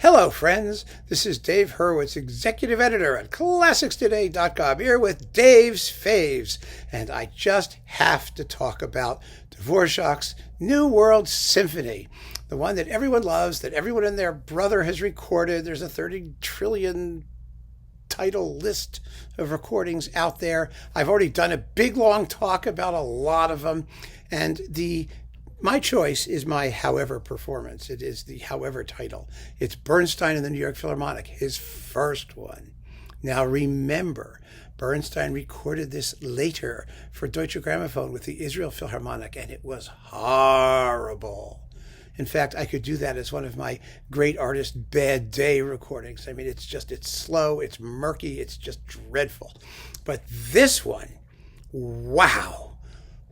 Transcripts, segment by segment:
Hello, friends. This is Dave Hurwitz, Executive Editor at ClassicsToday.com, here with Dave's Faves. And I just have to talk about Dvořák's New World Symphony, the one that everyone loves, that everyone and their brother has recorded. There's a 30 trillion title list of recordings out there. I've already done a big, long talk about a lot of them. And my choice is my However performance. It is the However title. It's Bernstein and the New York Philharmonic, his first one. Now remember, Bernstein recorded this later for Deutsche Grammophon with the Israel Philharmonic, and it was horrible. In fact, I could do that as one of my great artist bad day recordings. I mean, it's slow, it's murky, it's just dreadful. But this one, wow.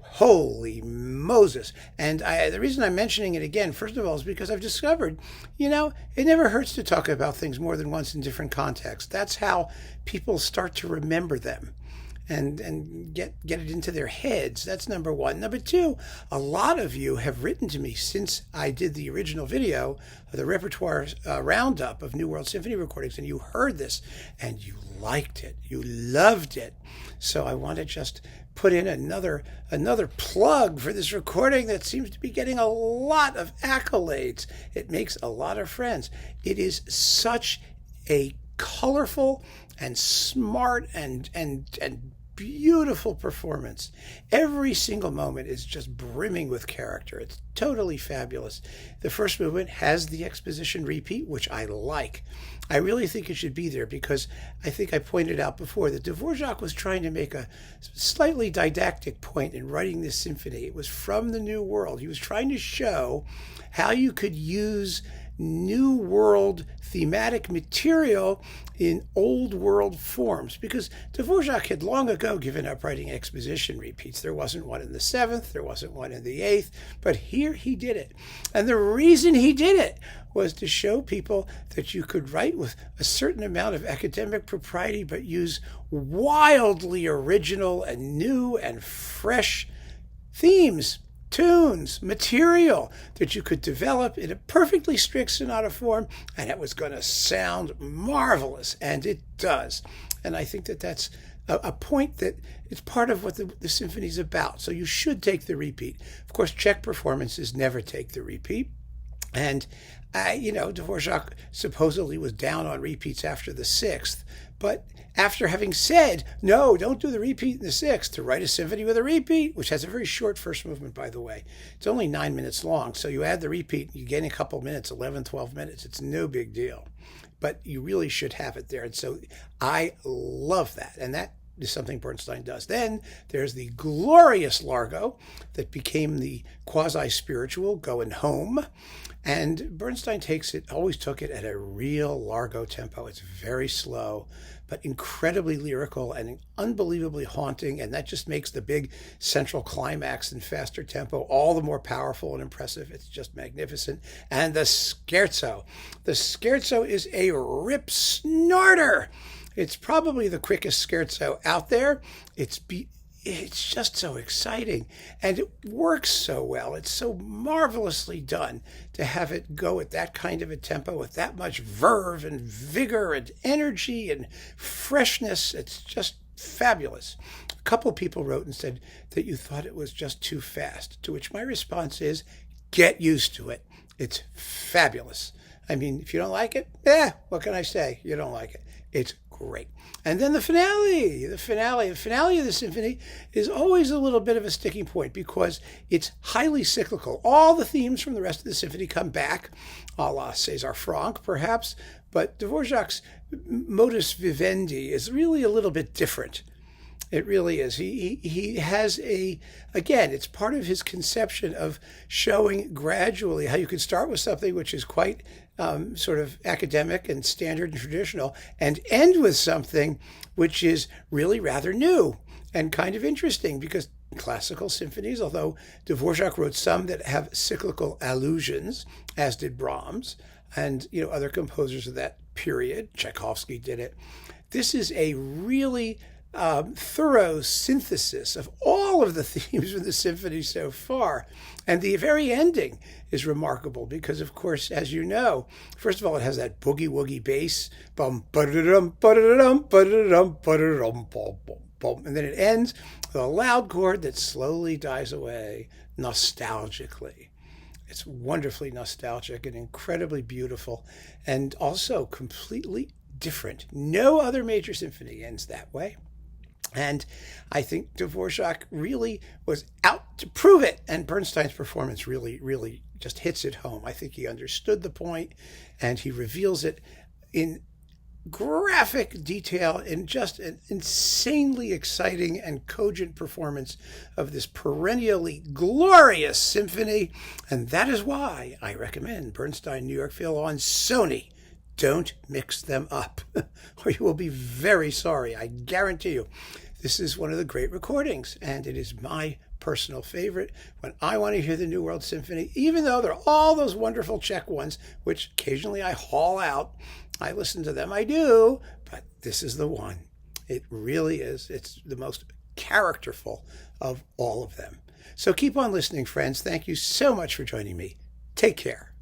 Holy Moses. And the reason I'm mentioning it again, first of all, is because I've discovered, it never hurts to talk about things more than once in different contexts. That's how people start to remember them and get it into their heads. That's number one. Number two, a lot of you have written to me since I did the original video, the repertoire roundup of New World Symphony recordings, and you heard this and you liked it. You loved it. So I want to just put in another plug for this recording that seems to be getting a lot of accolades. It makes a lot of friends. It is such a colorful and smart and beautiful performance. Every single moment is just brimming with character. It's totally fabulous. The first movement has the exposition repeat, which I like. I really think it should be there because I think I pointed out before that Dvořák was trying to make a slightly didactic point in writing this symphony. It was from the New World. He was trying to show how you could use New World thematic material in Old World forms, because Dvořák had long ago given up writing exposition repeats. There wasn't one in the 7th, there wasn't one in the 8th, but here he did it. And the reason he did it was to show people that you could write with a certain amount of academic propriety, but use wildly original and new and fresh themes, tunes, material that you could develop in a perfectly strict sonata form, and it was going to sound marvelous, and it does. And I think that that's a point that it's part of what the symphony's about. So you should take the repeat. Of course, Czech performances never take the repeat. And, Dvořák supposedly was down on repeats after the 6th, but after having said, no, don't do the repeat in the 6th, to write a symphony with a repeat, which has a very short first movement, by the way. It's only 9 minutes long, so you add the repeat, you gain a couple minutes, 11, 12 minutes. It's no big deal. But you really should have it there. And so I love that. And that is something Bernstein does. Then there's the glorious Largo that became the quasi-spiritual Going Home. And Bernstein always took it at a real Largo tempo. It's very slow, but incredibly lyrical and unbelievably haunting. And that just makes the big central climax and faster tempo all the more powerful and impressive. It's just magnificent. And the Scherzo. The Scherzo is a rip snorter. It's probably the quickest Scherzo out there. It's just so exciting, and it works so well. It's so marvelously done to have it go at that kind of a tempo with that much verve and vigor and energy and freshness. It's just fabulous. A couple people wrote and said that you thought it was just too fast, to which my response is, get used to it. It's fabulous. I mean, if you don't like it, what can I say? You don't like it. It's great. And then the finale of the symphony is always a little bit of a sticking point because it's highly cyclical. All the themes from the rest of the symphony come back, a la César Franck, perhaps, but Dvořák's Modus Vivendi is really a little bit different. It really is. He has again, it's part of his conception of showing gradually how you can start with something which is quite sort of academic and standard and traditional, and end with something which is really rather new and kind of interesting, because classical symphonies, although Dvořák wrote some that have cyclical allusions, as did Brahms and other composers of that period, Tchaikovsky did it. This is a really thorough synthesis of all of the themes of the symphony so far. And the very ending is remarkable because, of course, as you know, first of all, it has that boogie-woogie bass, bum, ba-da-dum, ba-da-dum, ba-da-dum, ba-da-dum, bum, bum, bum. And then it ends with a loud chord that slowly dies away nostalgically. It's wonderfully nostalgic and incredibly beautiful, and also completely different. No other major symphony ends that way. And I think Dvořák really was out to prove it. And Bernstein's performance really, really just hits it home. I think he understood the point, and he reveals it in graphic detail in just an insanely exciting and cogent performance of this perennially glorious symphony. And that is why I recommend Bernstein New York Phil on Sony. Don't mix them up, or you will be very sorry. I guarantee you. This is one of the great recordings, and it is my personal favorite when I want to hear the New World Symphony, even though there are all those wonderful Czech ones, which occasionally I haul out. I listen to them, I do, but this is the one. It really is. It's the most characterful of all of them. So keep on listening, friends. Thank you so much for joining me. Take care.